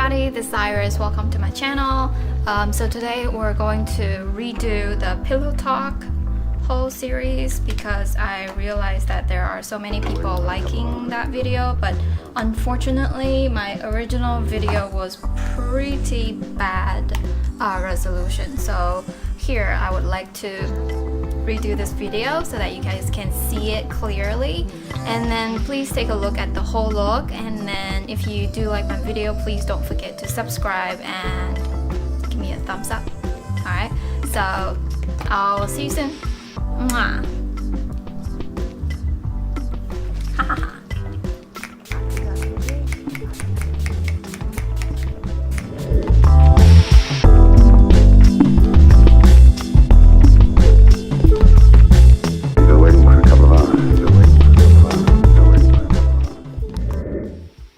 everybody, this is Iris. Welcome to my channel. So today we're going to redo the Pillow Talk whole series because I realized that there are so many people liking that video, but unfortunately my original video was pretty bad resolution. So here I would like to redo this video so that you guys can see it clearly, and then please take a look at the whole look, and then if you do like my video, please don't forget to subscribe and give me a thumbs up. Alright, so I'll see you soon. Mwah.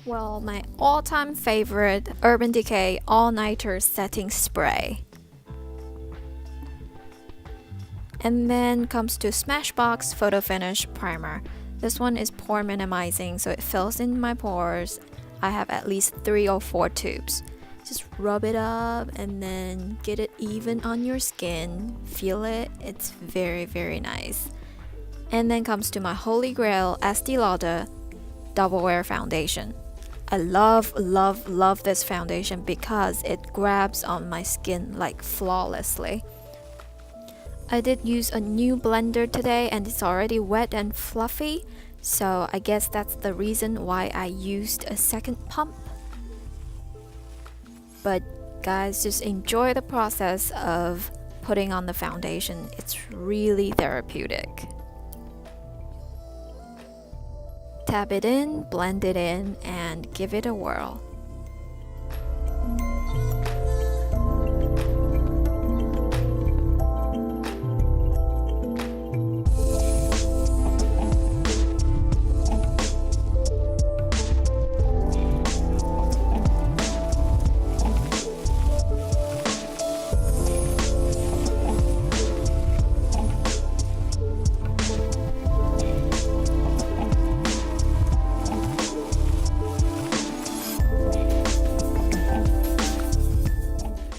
Well, my all-time favorite Urban Decay All-Nighter Setting Spray. And then comes to Smashbox Photo Finish Primer. This one is pore minimizing, so it fills in my pores. I have at least 3 or 4 tubes. Just rub it up and then get it even on your skin. Feel it, it's very, very nice. And then comes to my holy grail Estee Lauder Double Wear Foundation. I love this foundation because it grabs on my skin like flawlessly. I did use a new blender today and it's already wet and fluffy, so I guess that's the reason why I used a second pump. But guys, just enjoy the process of putting on the foundation. It's really therapeutic. Tap it in, blend it in, and give it a whirl.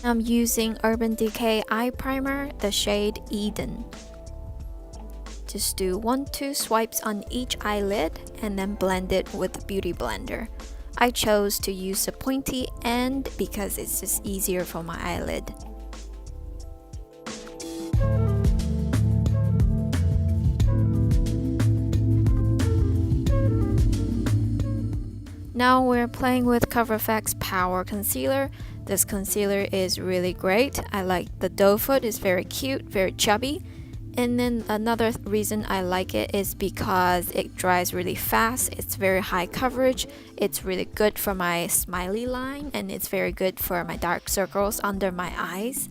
I'm using Urban Decay Eye Primer, the shade Eden. Just do 1-2 swipes on each eyelid and then blend it with the Beauty Blender. I chose to use a pointy end because it's just easier for my eyelid. Now we're playing with CoverFX Power Concealer. This concealer is really great. I like the doe foot, it's very cute, very chubby. And then another reason I like it is because it dries really fast. It's very high coverage. It's really good for my smiley line, and it's very good for my dark circles under my eyes.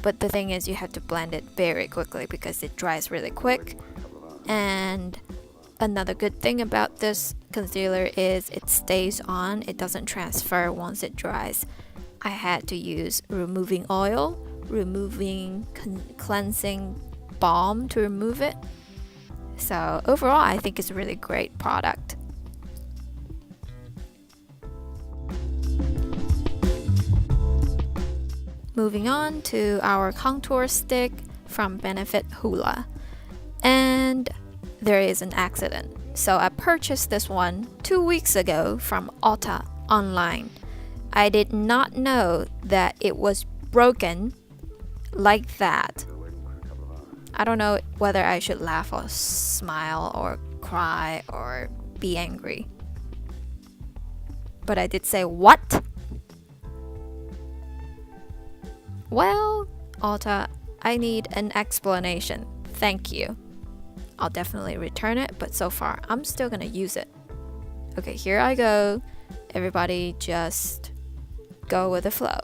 But the thing is, you have to blend it very quickly because it dries really quick. And another good thing about this concealer is it stays on. It doesn't transfer once it dries. I had to use removing oil, removing cleansing balm to remove it. So overall, I think it's a really great product. Moving on to our contour stick from Benefit Hoola. And there is an accident. So I purchased this one 2 weeks ago from Ulta online. I did not know that it was broken like that. I don't know whether I should laugh or smile or cry or be angry. But I did say, what? Well, Ulta, I need an explanation. Thank you. I'll definitely return it, but so far I'm still gonna use it. Okay, here I go. Everybody just go with the flow.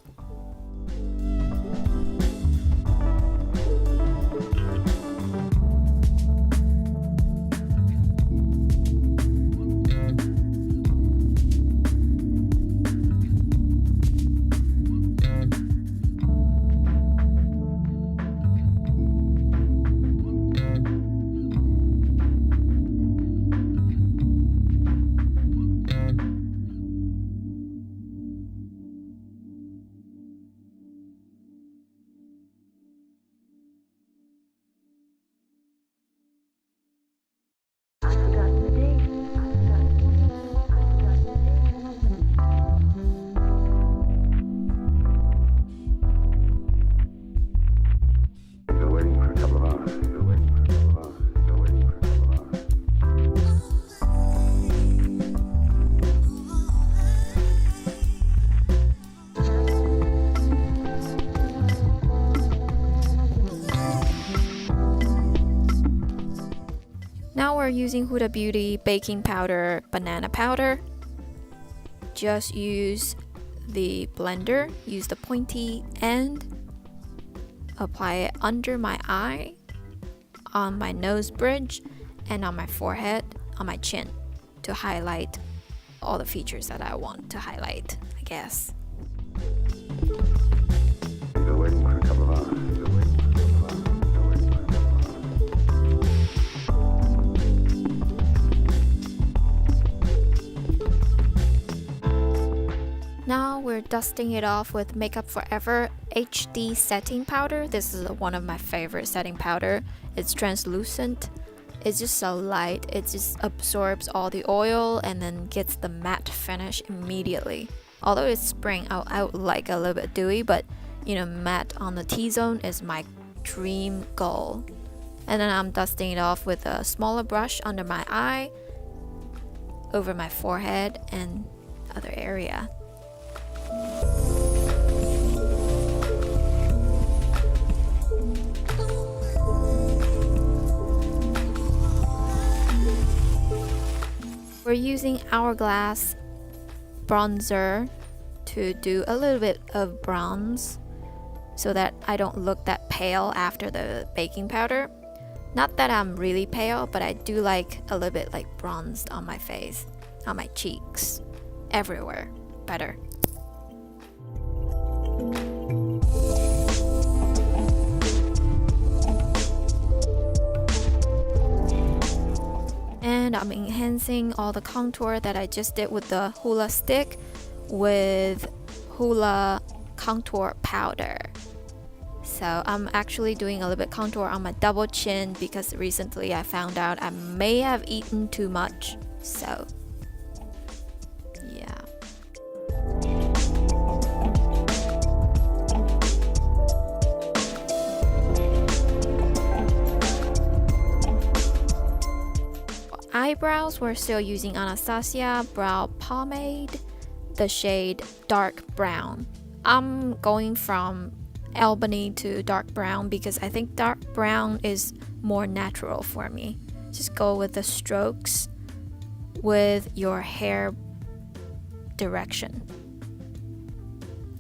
using Huda Beauty baking powder, banana powder, just use the blender, use the pointy end, apply it under my eye, on my nose bridge, and on my forehead, on my chin, to highlight all the features that I want to highlight, I guess. Now we're dusting it off with Makeup Forever HD setting powder. This is one of my favorite setting powder. It's translucent. It's just so light. It just absorbs all the oil and then gets the matte finish immediately. Although it's spring, I would like a little bit dewy, but you know, matte on the T-zone is my dream goal. And then I'm dusting it off with a smaller brush under my eye, over my forehead and other area. We're using Hourglass bronzer to do a little bit of bronze so that I don't look that pale after the baking powder. Not that I'm really pale, but I do like a little bit like bronzed on my face, on my cheeks, everywhere. Better. And I'm enhancing all the contour that I just did with the Hoola stick with Hoola contour powder. So I'm actually doing a little bit contour on my double chin because recently I found out I may have eaten too much. So yeah. Eyebrows, we're still using Anastasia brow pomade, the shade dark brown. I'm going from ebony to dark brown because I think dark brown is more natural for me. Just go with the strokes with your hair direction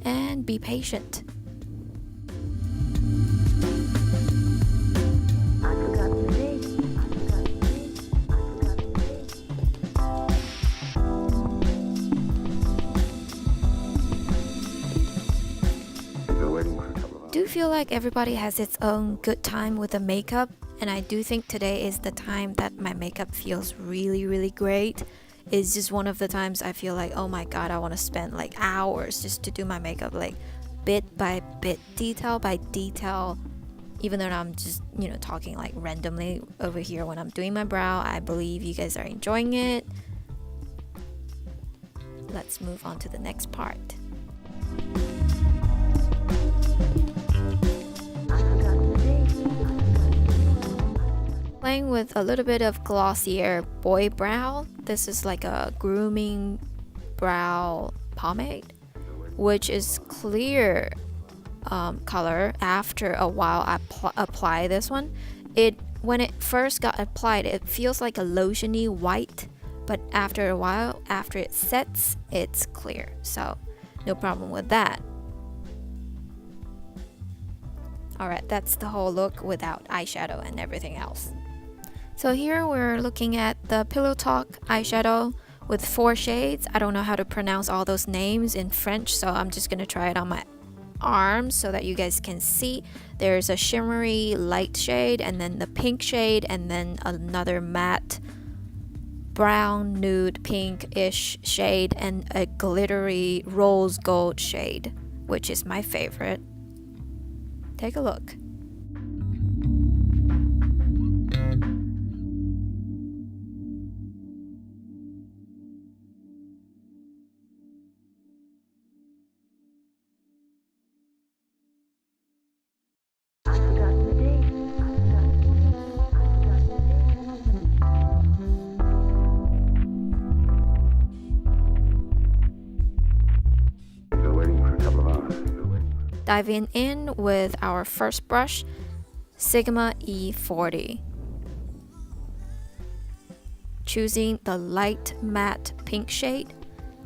and be patient. I do feel like everybody has its own good time with the makeup, and I do think today is the time that my makeup feels really great. It's just one of the times I feel like, oh my god, I want to spend like hours just to do my makeup, like bit by bit, detail by detail. Even though I'm just, you know, talking like randomly over here when I'm doing my brow, I believe you guys are enjoying it. Let's move on to the next part. Playing with a little bit of Glossier Boy Brow. This is like a grooming brow pomade, which is clear color. After a while I apply this one. When it first got applied, it feels like a lotiony white, but after a while, after it sets, it's clear. So no problem with that. Alright, that's the whole look without eyeshadow and everything else. So here we're looking at the Pillow Talk eyeshadow with 4 shades. I don't know how to pronounce all those names in French, so I'm just going to try it on my arms so that you guys can see. There's a shimmery light shade, and then the pink shade, and then another matte brown nude pink-ish shade, and a glittery rose gold shade, which is my favorite. Take a look. Diving in with our first brush, Sigma E40. choosing the light matte pink shade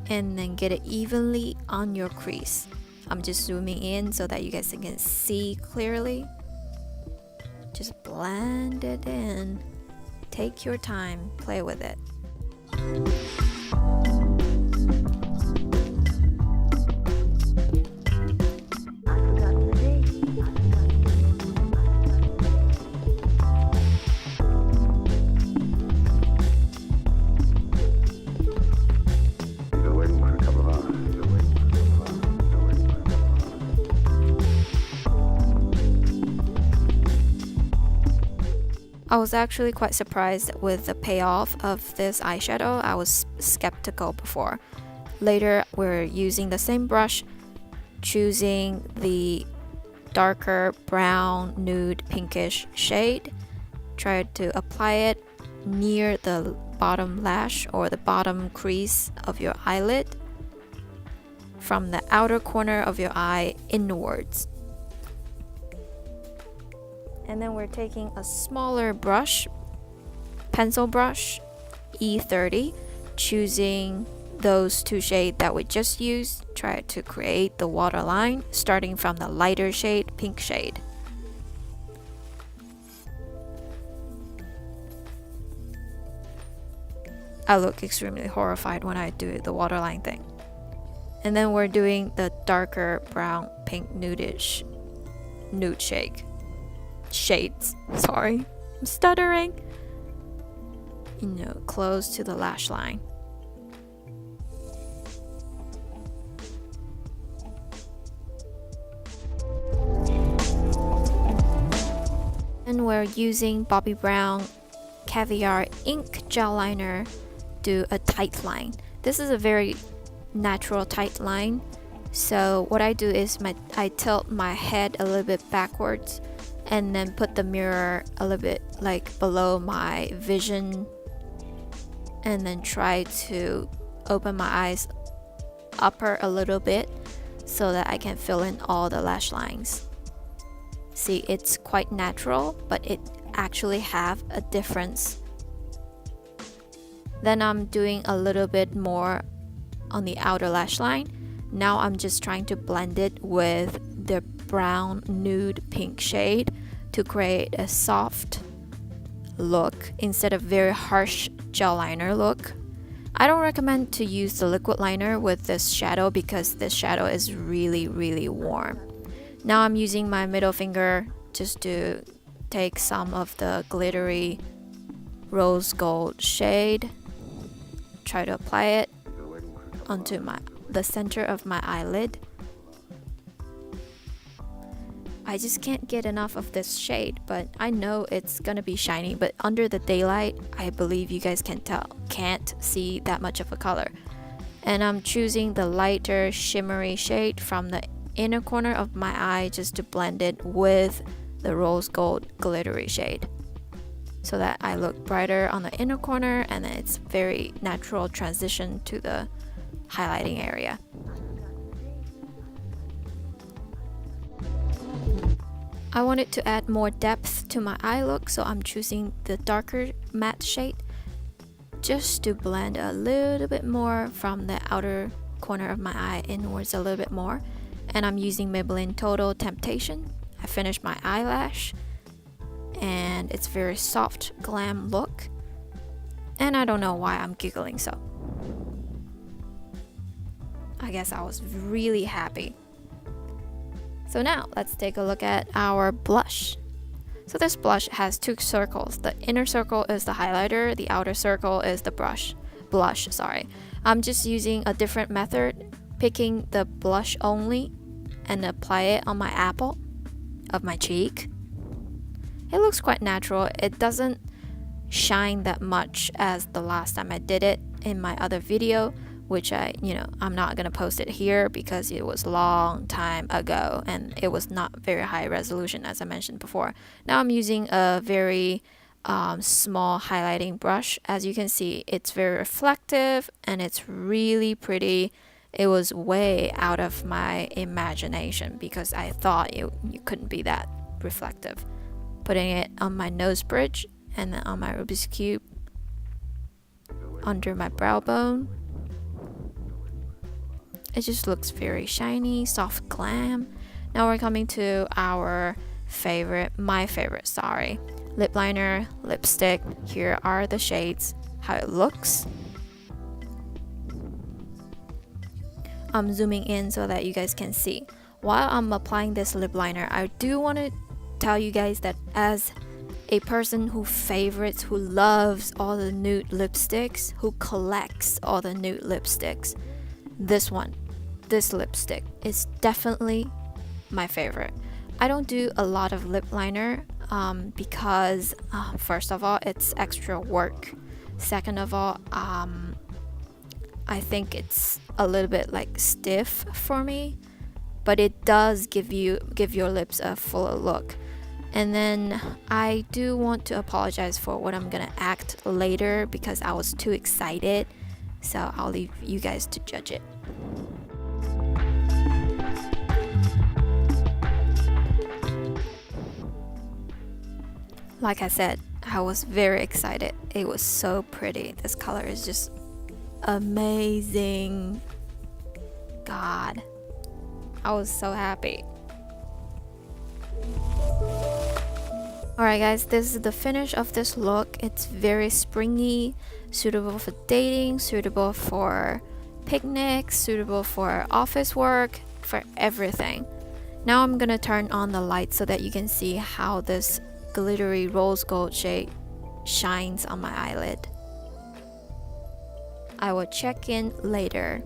and then get it evenly on your crease. I'm just zooming in so that you guys can see clearly. Just blend it in. Take your time, play with it. I was actually quite surprised with the payoff of this eyeshadow. I was skeptical before. Later, we're using the same brush, choosing the darker brown nude pinkish shade. Try to apply it near the bottom lash or the bottom crease of your eyelid from the outer corner of your eye inwards. And then we're taking a smaller brush, pencil brush, E30, choosing those two shades that we just used. Try to create the waterline, starting from the lighter shade, pink shade. I look extremely horrified when I do the waterline thing. And then we're doing the darker brown, pink nudish nude shades. Sorry, I'm stuttering. Close to the lash line. And we're using Bobbi Brown Caviar Ink Gel Liner, do a tight line. This is a very natural tight line. So what I do is I tilt my head a little bit backwards and then put the mirror a little bit like below my vision, and then try to open my eyes upper a little bit so that I can fill in all the lash lines. See, it's quite natural, but it actually have a difference. Then I'm doing a little bit more on the outer lash line. Now I'm just trying to blend it with the brown nude pink shade to create a soft look instead of very harsh gel liner look. I don't recommend to use the liquid liner with this shadow because this shadow is really warm. Now I'm using my middle finger just to take some of the glittery rose gold shade, try to apply it onto the center of my eyelid. I just can't get enough of this shade, but I know it's gonna be shiny, but under the daylight I believe you guys can't see that much of a color. And I'm choosing the lighter shimmery shade from the inner corner of my eye just to blend it with the rose gold glittery shade so that I look brighter on the inner corner, and then it's very natural transition to the highlighting area. I wanted to add more depth to my eye look, so I'm choosing the darker matte shade just to blend a little bit more from the outer corner of my eye inwards a little bit more. And I'm using Maybelline Total Temptation. I finished my eyelash and it's very soft glam look, and I don't know why I'm giggling, so I guess I was really happy. So now let's take a look at our blush. So this blush has two circles. The inner circle is the highlighter, the outer circle is the blush. I'm just using a different method, picking the blush only and apply it on my apple of my cheek. It looks quite natural. It doesn't shine that much as the last time I did it in my other video, which I'm not gonna post it here because it was long time ago and it was not very high resolution, as I mentioned before. Now I'm using a very small highlighting brush. As you can see, it's very reflective and it's really pretty. It was way out of my imagination because I thought you couldn't be that reflective. Putting it on my nose bridge and then on my Rubik's Cube. under my brow bone. It just looks very shiny, soft glam. Now we're coming to our my favorite, sorry, lip liner, lipstick. Here are the shades, how it looks. I'm zooming in so that you guys can see. While I'm applying this lip liner, I do want to tell you guys that as a person who favorites, who loves all the nude lipsticks, who collects all the nude lipsticks, this lipstick is definitely my favorite. I don't do a lot of lip liner because first of all, it's extra work. Second of all, I think it's a little bit like stiff for me, but it does give your lips a fuller look. And then I do want to apologize for what I'm gonna act later because I was too excited, so I'll leave you guys to judge it. Like I said, I was very excited. It was so pretty. This color is just amazing. God, I was so happy. Alright guys, this is the finish of this look. It's very springy, suitable for dating, suitable for picnics, suitable for office work, for everything. Now I'm gonna turn on the light so that you can see how this glittery rose gold shade shines on my eyelid. I will check in later.